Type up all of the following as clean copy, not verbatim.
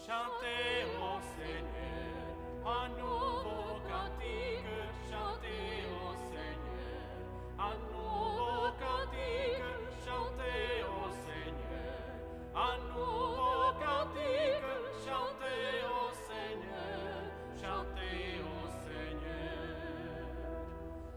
chantez au Seigneur, un nouveau cantique, chantez au Seigneur, un nouveau cantique, chantez au Seigneur, un nouveau cantique, chantez au Seigneur, chantez au Seigneur.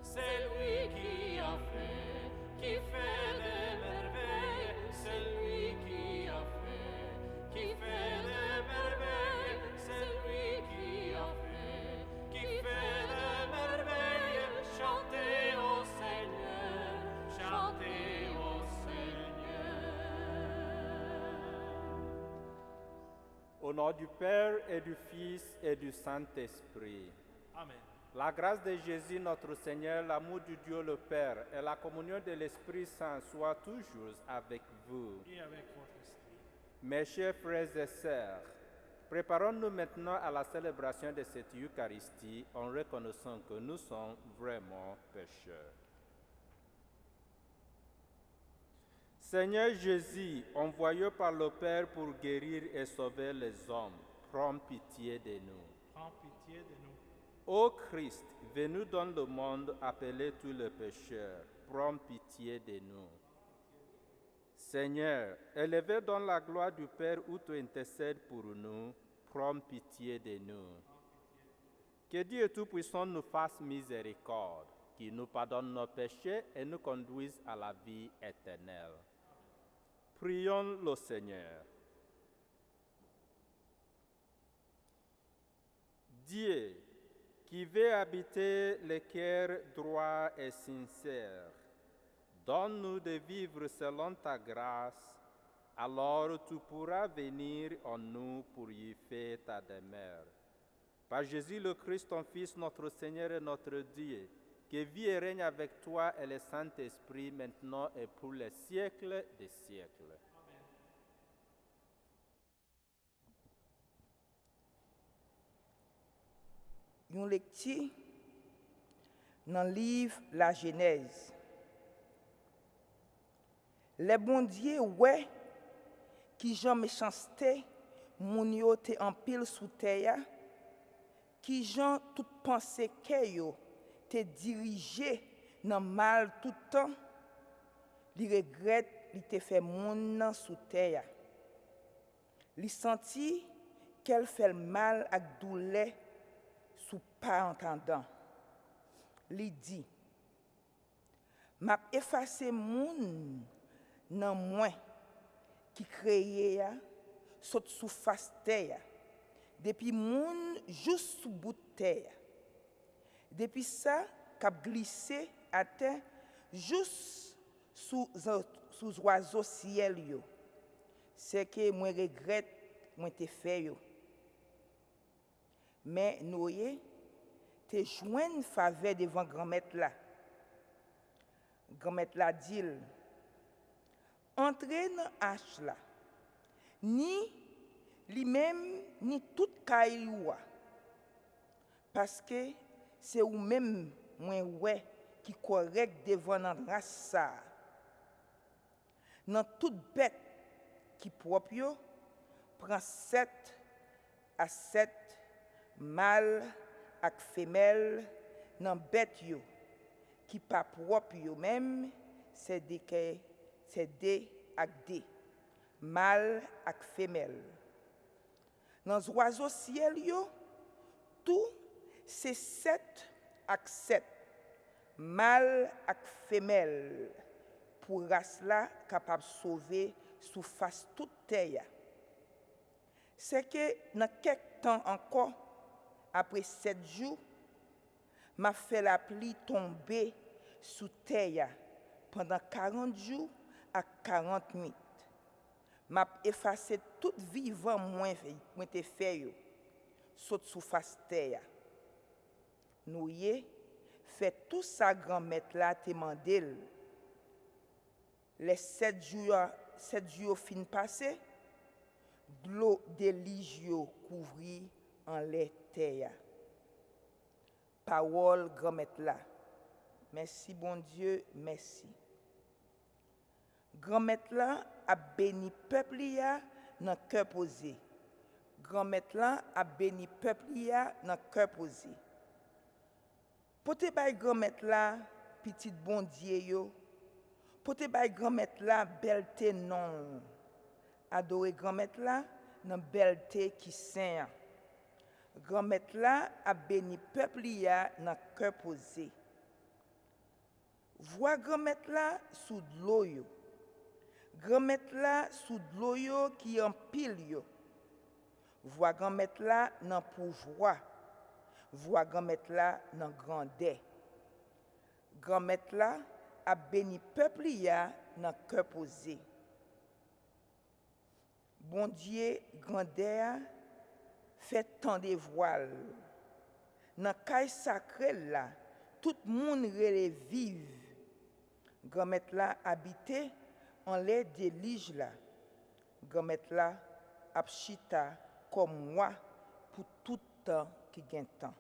C'est lui qui a fait, qui fait des merveilles, c'est lui qui a fait, qui fait des merveilles, c'est lui qui a fait, qui fait des merveilles, chantez au Seigneur, chantez au Seigneur. Au nom du Père et du Fils et du Saint-Esprit. Amen. La grâce de Jésus notre Seigneur, l'amour du Dieu le Père et la communion de l'Esprit Saint soient toujours avec vous. Et avec votre esprit. Mes chers frères et sœurs, préparons-nous maintenant à la célébration de cette Eucharistie en reconnaissant que nous sommes vraiment pécheurs. Seigneur Jésus, envoyé par le Père pour guérir et sauver les hommes, prends pitié de nous. Prends pitié de nous. Ô Christ, venu dans le monde appeler tous les pécheurs, prends pitié de nous. Seigneur, élevé dans la gloire du Père où tu intercèdes pour nous, prends pitié de nous. Que Dieu Tout-Puissant nous fasse miséricorde, qu'il nous pardonne nos péchés et nous conduise à la vie éternelle. Prions le Seigneur. Dieu, qui veut habiter les cœurs droits et sincères, donne-nous de vivre selon ta grâce, alors tu pourras venir en nous pour y faire ta demeure. Par Jésus le Christ, ton Fils, notre Seigneur et notre Dieu, qui vit et règne avec toi et le Saint-Esprit, maintenant et pour les siècles des siècles. Une lecture dans le livre La Genèse. Les bon Dieu, ouais, qui Jean méchanceté, moun yo te en pile sous terre, qui Jean toute pensée que yo te dirigé dans mal tout temps, li regrette li te fait moun nan sous terre. Li senti qu'elle fait mal ak douleur sous pas entendant. Li dit, m'a effacé moun nan moi qui créé ya saute sous face terre depuis moun juste sous bout de terre depuis ça k'ap glissé à terre juste sous oiseau ciel yo c'est que moi regrette moi te fait yo mais Noé te joine faveur devant grand-maître là dit entrer dans hache là ni lui-même ni toute caillou parce que c'est ou même moi ouais qui correct devant notre race ça dans toute bête qui propre yo prend 7 à 7 mâle ak femelle dans bête yo qui pas propre yo même c'est des ak des mâle ak femelle dans oiseau ciel yo tout c'est 7 ak 7 mâle ak femelle pour race là capable sauver sous face toute terre c'est que dans quelque temps encore après 7 jours m'a fait la pluie tomber sous terre pendant 40 jours à 40 nuits. M'a effacé tout vivant moins te fait yo saute sous face terre. Nous y fait tout ça grand-mère là te mandel. Les 7 jours fin passé, de l'eau déligio couvrit en les terre. Parole grand-mère là. Merci bon Dieu, merci. Grand-mère là a béni peuple ya dans cœur posé. grand-mère là a béni peuple ya dans cœur posé. Pote bay grand-mère là petit bon Dieu yo. Pote bay grand-mère là belté non. Adorer grand-mère là dans belté qui saint. Grand-mère là a béni peuple ya dans cœur posé. Voix grand-mère là sous de l'eau yo. Grand-mère là sous de l'eau yo qui en pile yo. Voix grand-mère là dans pouvoir. Voix grand-mère là dans grandeur. Grand-mère là a béni peuple ya dans cœur posé. Bon Dieu grandeur fait tant de voiles. Dans caille sacré là, tout monde relève vive. Grand-mère là habité en les délige là. Grand-mère là abchita comme moi pour tout temps qui gagne temps.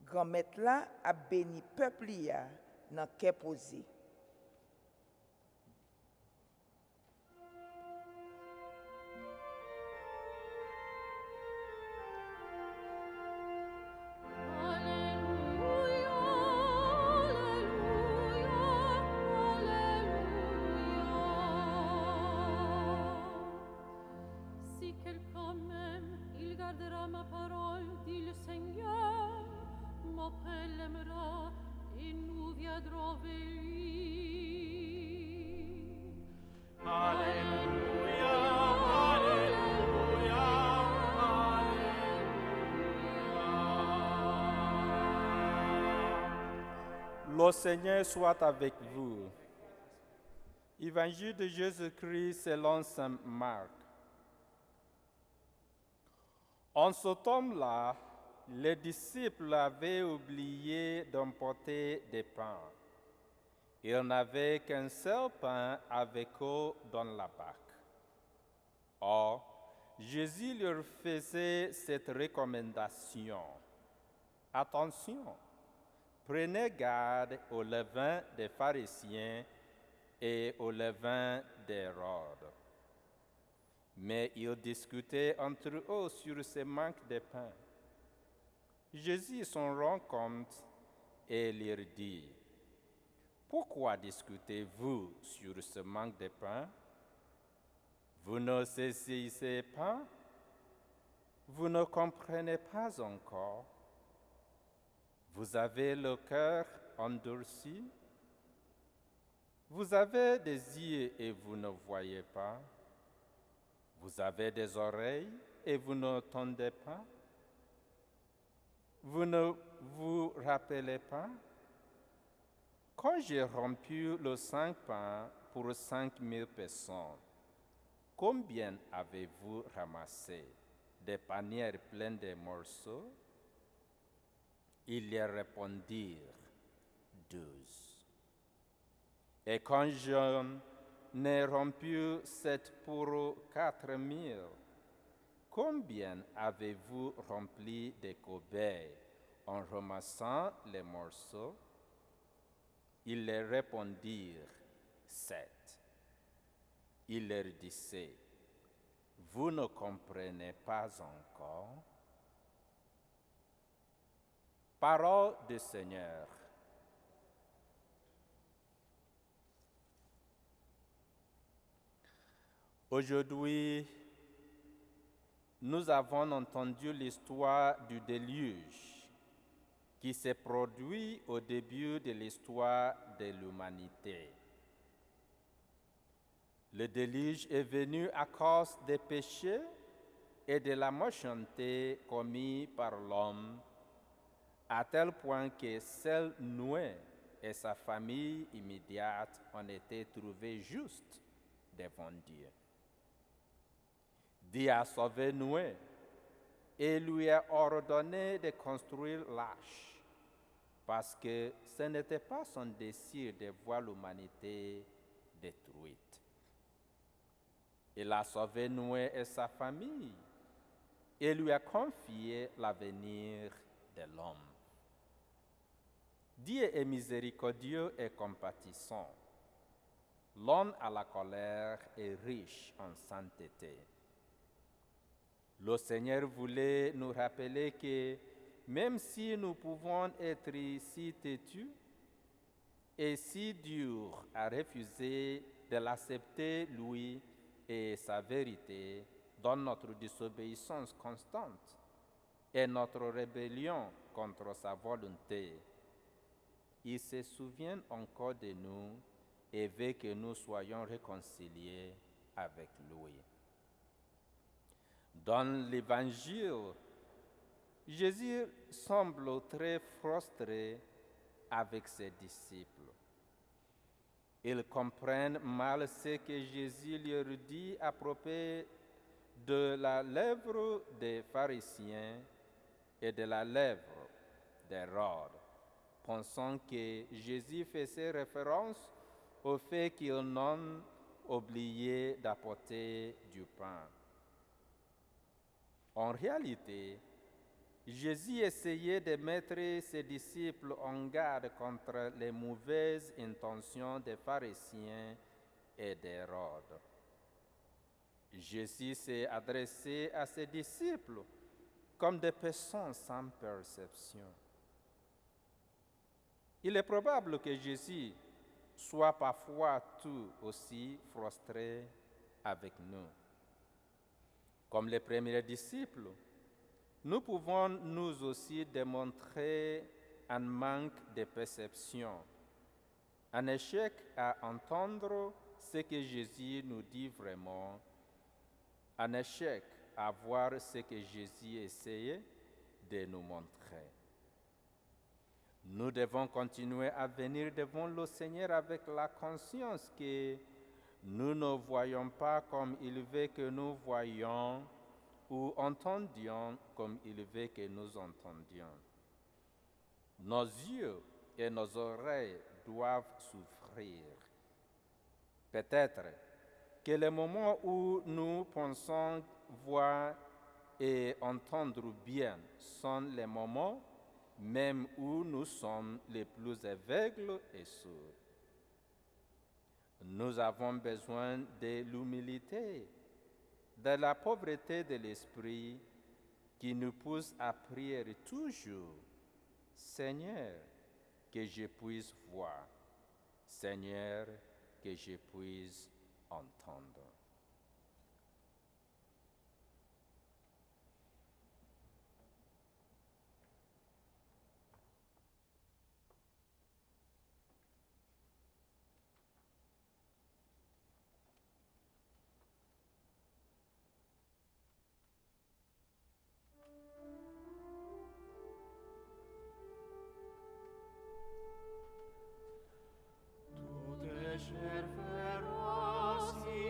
Grand-mère là a béni peuple ya dans cœur posé. Si quelqu'un m'aime, il gardera ma parole, dit le Seigneur. Mon Père l'aimera et nous viendrons vers lui. Alléluia, Alléluia, Alléluia. Le Seigneur soit avec vous. Évangile de Jésus-Christ selon saint Marc. En ce temps-là, les disciples avaient oublié d'emporter des pains. Ils n'avaient qu'un seul pain avec eux dans la barque. Or, Jésus leur faisait cette recommandation. Attention, prenez garde au levain des pharisiens et au levain d'Hérode. Mais ils discutaient entre eux sur ce manque de pain. Jésus s'en rend compte et leur dit, « Pourquoi discutez-vous sur ce manque de pain? Vous ne saisissez pas? Vous ne comprenez pas encore? Vous avez le cœur endurci? Vous avez des yeux et vous ne voyez pas? Vous avez des oreilles et vous n'entendez pas? Vous ne vous rappelez pas? Quand j'ai rompu le 5 pains pour 5000 personnes, combien avez-vous ramassé? Des panières pleines de morceaux? Ils leur répondirent, 12. Et quand j'en ai rompu 7 pour 4000, combien avez-vous rempli de corbeilles en ramassant les morceaux? Ils leur répondirent, 7. Il leur disait, vous ne comprenez pas encore? Parole du Seigneur. Aujourd'hui, nous avons entendu l'histoire du déluge qui s'est produit au début de l'histoire de l'humanité. Le déluge est venu à cause des péchés et de la méchanceté commis par l'homme, à tel point que seul Noé et sa famille immédiate ont été trouvés justes devant Dieu. Dieu a sauvé Noé et lui a ordonné de construire l'arche, parce que ce n'était pas son désir de voir l'humanité détruite. Il a sauvé Noé et sa famille et lui a confié l'avenir de l'homme. Dieu est miséricordieux et compatissant. L'homme à la colère est riche en sainteté. Le Seigneur voulait nous rappeler que même si nous pouvons être si têtus et si durs à refuser de l'accepter lui et sa vérité dans notre désobéissance constante et notre rébellion contre sa volonté, il se souvient encore de nous et veut que nous soyons réconciliés avec lui. Dans l'Évangile, Jésus semble très frustré avec ses disciples. Ils comprennent mal ce que Jésus leur dit à propos de la lèvre des pharisiens et de la lèvre d'Hérode, pensant que Jésus faisait référence au fait qu'ils n'ont oublié d'apporter du pain. En réalité, Jésus essayait de mettre ses disciples en garde contre les mauvaises intentions des pharisiens et d'Hérode. Jésus s'est adressé à ses disciples comme des personnes sans perception. Il est probable que Jésus soit parfois tout aussi frustré avec nous. Comme les premiers disciples, nous pouvons nous aussi démontrer un manque de perception, un échec à entendre ce que Jésus nous dit vraiment, un échec à voir ce que Jésus essayait de nous montrer. Nous devons continuer à venir devant le Seigneur avec la conscience que nous ne voyons pas comme il veut que nous voyions ou entendions comme il veut que nous entendions. Nos yeux et nos oreilles doivent souffrir. Peut-être que les moments où nous pensons voir et entendre bien sont les moments même où nous sommes les plus aveugles et sourds. Nous avons besoin de l'humilité, de la pauvreté de l'esprit qui nous pousse à prier toujours, Seigneur, que je puisse voir, Seigneur, que je puisse entendre. Cher feroci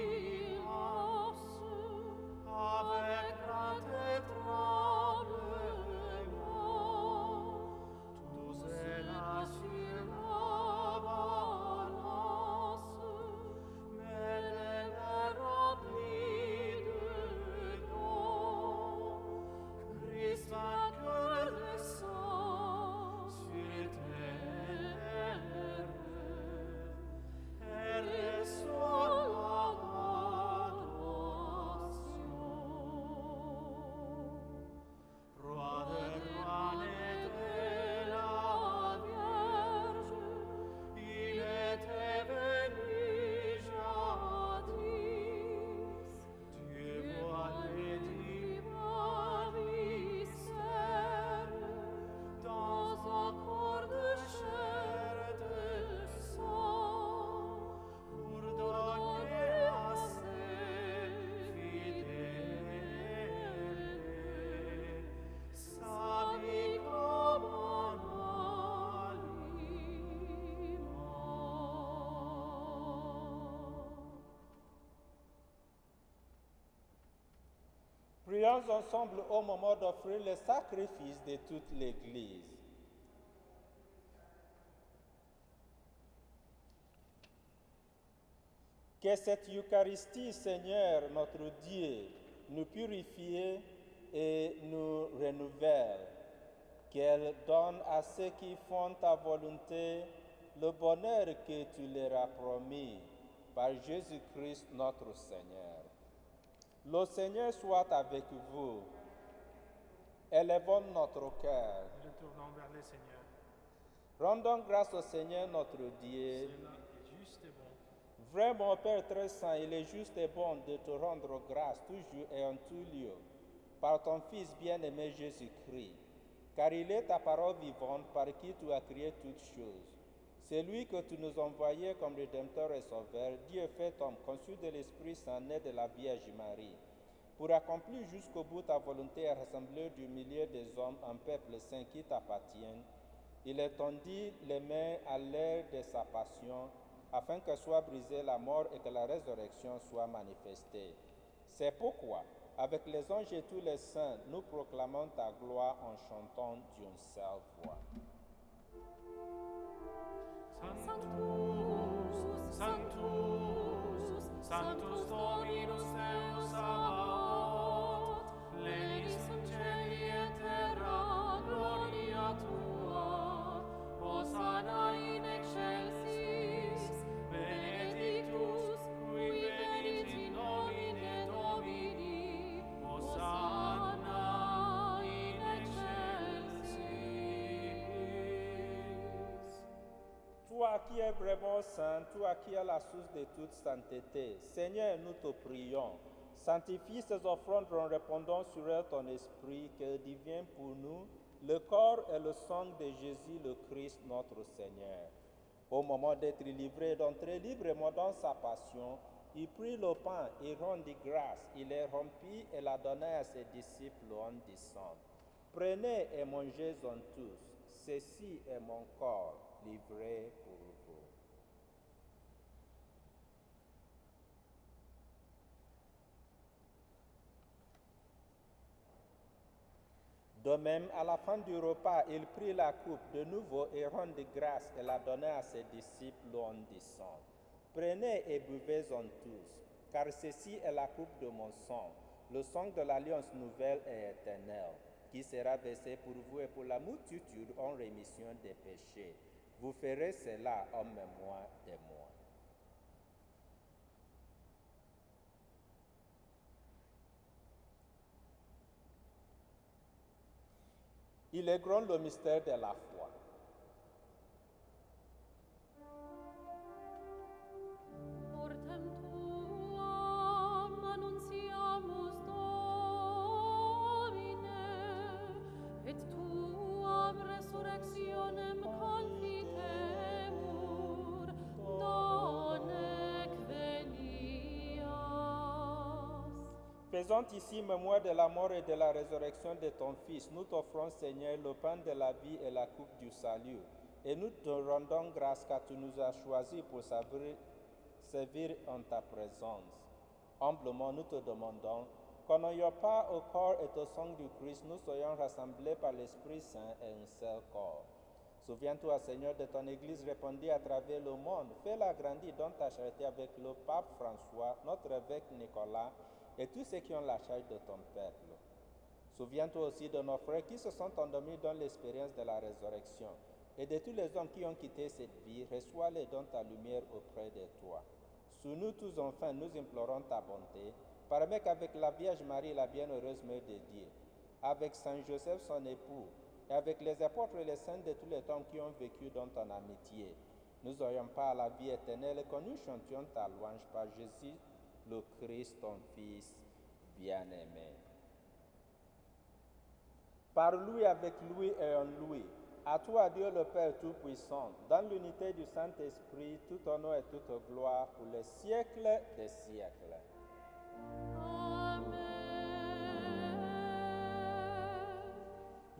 avec grande tremblement, tu zelas sur la balance, mais les nerfs remplis de dons, Christ vainqueur descend sur terre. Prions ensemble au moment d'offrir le sacrifice de toute l'Église. Que cette Eucharistie, Seigneur, notre Dieu, nous purifie et nous renouvelle. Qu'elle donne à ceux qui font ta volonté le bonheur que tu leur as promis par Jésus-Christ notre Seigneur. Le Seigneur soit avec vous. Élevons notre cœur. Nous le tournons vers le Seigneur. Rendons grâce au Seigneur notre Dieu. Cela est juste et bon. Vraiment, Père très saint, il est juste et bon de te rendre grâce toujours et en tout lieu, par ton Fils bien-aimé Jésus-Christ, car il est ta parole vivante par qui tu as créé toutes choses. C'est lui que tu nous envoyais comme Rédempteur et Sauveur, Dieu fait homme, conçu de l'Esprit Saint, né de la Vierge Marie, pour accomplir jusqu'au bout ta volonté et rassembler du milieu des hommes un peuple saint qui t'appartienne. Il étendit les mains à l'heure de sa passion, afin que soit brisée la mort et que la résurrection soit manifestée. C'est pourquoi, avec les anges et tous les saints, nous proclamons ta gloire en chantant d'une seule voix. Sanctus, Sanctus, Sanctus Dominus Deus Sabaoth, plenius in celi et terra gloria tua, Hosanna in excelsis, benedictus qui venit in nomine Domini, Hosanna in excelsis. Toi qui es vraiment saint, toi qui es la source de toute sainteté, Seigneur, nous te prions, sanctifie ces offrandes en répandant sur elles ton esprit, qu'elles deviennent pour nous le corps et le sang de Jésus le Christ notre Seigneur. Au moment d'être livré, d'entrer librement dans sa passion, il prit le pain et rendit grâce, il les rompit et la donna à ses disciples en disant, « Prenez et mangez-en tous, ceci est mon corps livré pour vous. » De même, à la fin du repas, il prit la coupe de nouveau et rendit grâce et la donna à ses disciples en disant, « Prenez et buvez-en tous, car ceci est la coupe de mon sang, le sang de l'alliance nouvelle et éternelle, qui sera versé pour vous et pour la multitude en rémission des péchés. Vous ferez cela en mémoire de moi. » Il est grand le mystère de la foi. Mortem tuam annunciamus Domine, et tuam resurrectionem confitemur, donec venias. Faisant ici mémoire de la mort et de la résurrection de ton Fils, nous t'offrons, Seigneur, le pain de la vie et la coupe du salut. Et nous te rendons grâce car tu nous as choisis pour servir en ta présence. Humblement, nous te demandons qu'en n'ayant pas au corps et au sang du Christ, nous soyons rassemblés par l'Esprit Saint et un seul corps. Souviens-toi, Seigneur, de ton Église répandue à travers le monde. Fais-la grandir dans ta charité avec le pape François, notre évêque Nicolas, et tous ceux qui ont la charge de ton peuple. Souviens-toi aussi de nos frères qui se sont endormis dans l'expérience de la résurrection, et de tous les hommes qui ont quitté cette vie, reçois-les dans ta lumière auprès de toi. Sous nous tous, enfin, nous implorons ta bonté. Permets qu'avec la Vierge Marie, la bienheureuse Mère de Dieu, avec Saint Joseph, son époux, et avec les apôtres et les saints de tous les temps qui ont vécu dans ton amitié, nous ayons pas à la vie éternelle et que nous chantions ta louange par Jésus le Christ, ton Fils bien-aimé. Par lui, avec lui et en lui, à toi, Dieu le Père Tout-Puissant, dans l'unité du Saint-Esprit, tout honneur et toute gloire pour les siècles des siècles. Amen.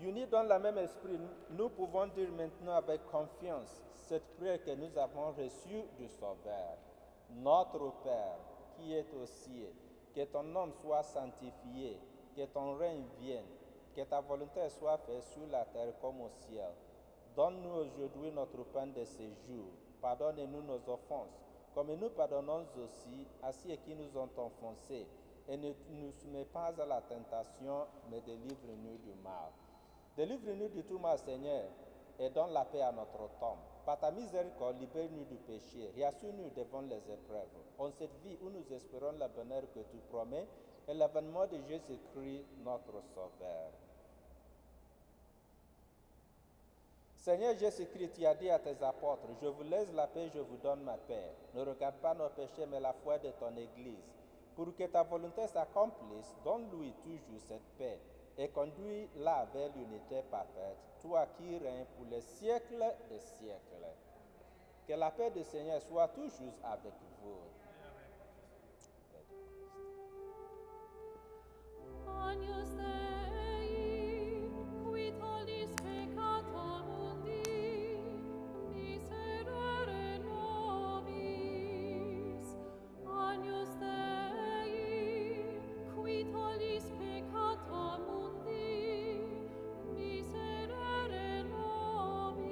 Unis dans le même esprit, nous pouvons dire maintenant avec confiance cette prière que nous avons reçue du Sauveur. Notre Père, qui est aux cieux, que ton nom soit sanctifié, que ton règne vienne, que ta volonté soit faite sur la terre comme au ciel. Donne-nous aujourd'hui notre pain de ce jour. Pardonne-nous nos offenses, comme nous pardonnons aussi à ceux qui nous ont offensés. Et ne nous soumets pas à la tentation, mais délivre-nous du mal. Délivre-nous du tout mal, Seigneur, et donne la paix à notre temps. Par ta miséricorde, libère-nous du péché, rassure-nous devant les épreuves. En cette vie où nous espérons le bonheur que tu promets et l'avènement de Jésus-Christ, notre Sauveur. Seigneur Jésus-Christ, tu as dit à tes apôtres, je vous laisse la paix, je vous donne ma paix. Ne regarde pas nos péchés, mais la foi de ton Église. Pour que ta volonté s'accomplisse, donne-lui toujours cette paix et conduis-la vers l'unité parfaite, toi qui règnes pour les siècles des siècles. Que la paix du Seigneur soit toujours avec vous. Agnus Dei, qui tollis peccata mundi, miserere nobis. Agnus Dei, qui tollis peccata mundi, miserere nobis.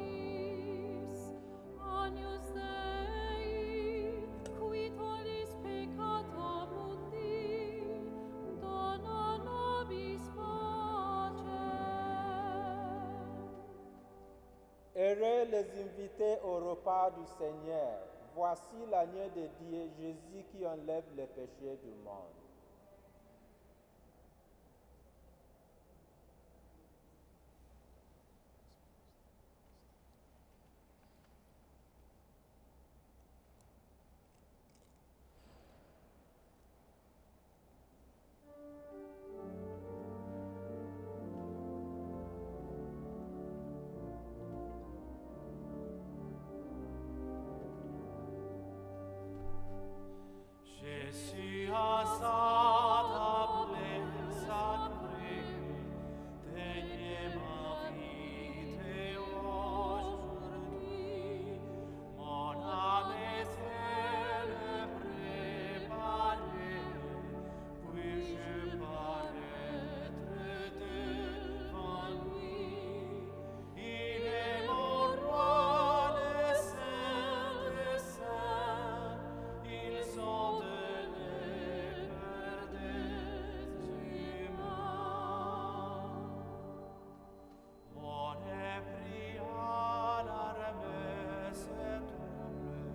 Agnus Dei, qui tollis peccata mundi, dona nobis pace. Heureux les invités au repas du Seigneur. Voici l'agneau de Dieu, Jésus qui enlève les péchés du monde. Jésus a sa table sacrée, daignez m'inviter aujourd'hui. Mon âme est-elle préparée, puis-je paraître devant lui? Il est mon roi, le saint des saints, ils sont de l'éclair des humains. Mon esprit à l'armée se trouble,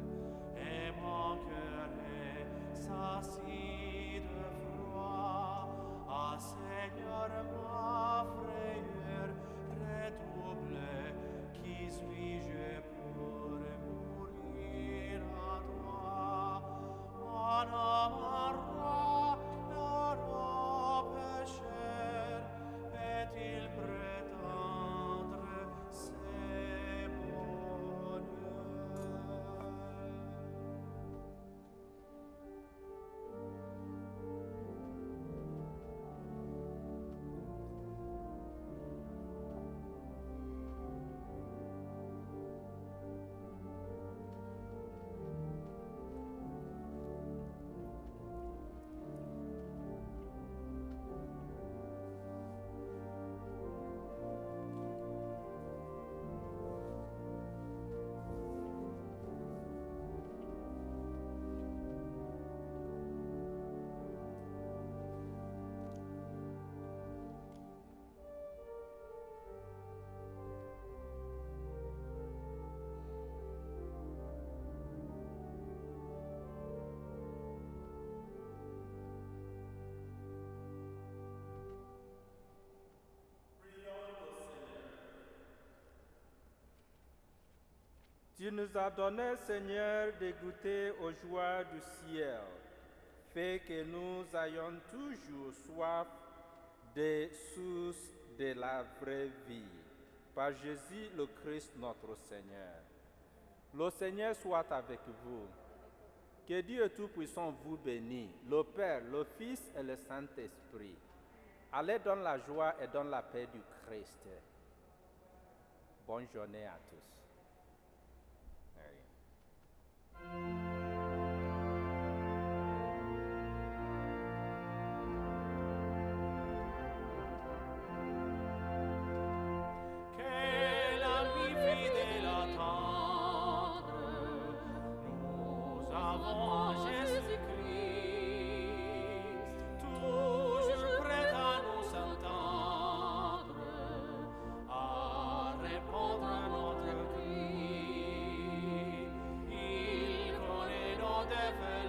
et mon cœur est s'assit de froid. Ah Seigneur, ma frayeur redouble, qui suis-je pour mourir à toi? Mon âme roi pécheur, peut-il prétendre ses bonheurs? Tu nous as donné, Seigneur, de goûter aux joies du ciel. Fais que nous ayons toujours soif des sources de la vraie vie. Par Jésus le Christ notre Seigneur. Le Seigneur soit avec vous. Que Dieu Tout-Puissant vous bénisse, le Père, le Fils et le Saint-Esprit. Allez dans la joie et dans la paix du Christ. Bonne journée à tous. Que l'ami fidèle attendre, nous avons Jésus-Christ, toujours prêt à nous entendre, à répondre à notre cri. de